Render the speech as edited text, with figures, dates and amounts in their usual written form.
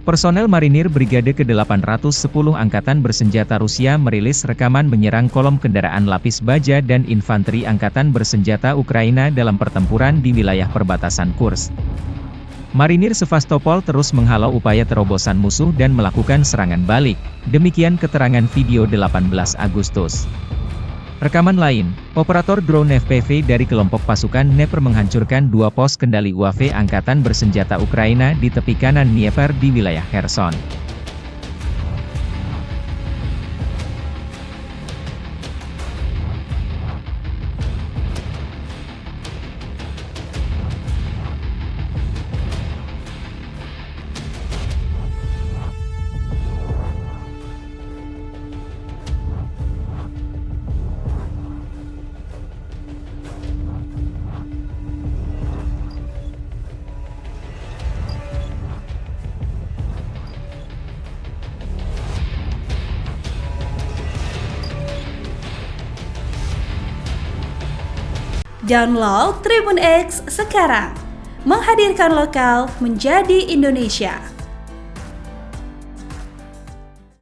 Personel Marinir Brigade ke-810 Angkatan Bersenjata Rusia merilis rekaman menyerang kolom kendaraan lapis baja dan infanteri Angkatan Bersenjata Ukraina dalam pertempuran di wilayah perbatasan Kursk. Marinir Sevastopol terus menghalau upaya terobosan musuh dan melakukan serangan balik, demikian keterangan video 18 Agustus. Rekaman lain, operator drone FPV dari kelompok pasukan Dnepr menghancurkan dua pos kendali UAV Angkatan Bersenjata Ukraina di tepi kanan Dnieper di wilayah Kherson. Download Tribun X sekarang, menghadirkan lokal menjadi Indonesia.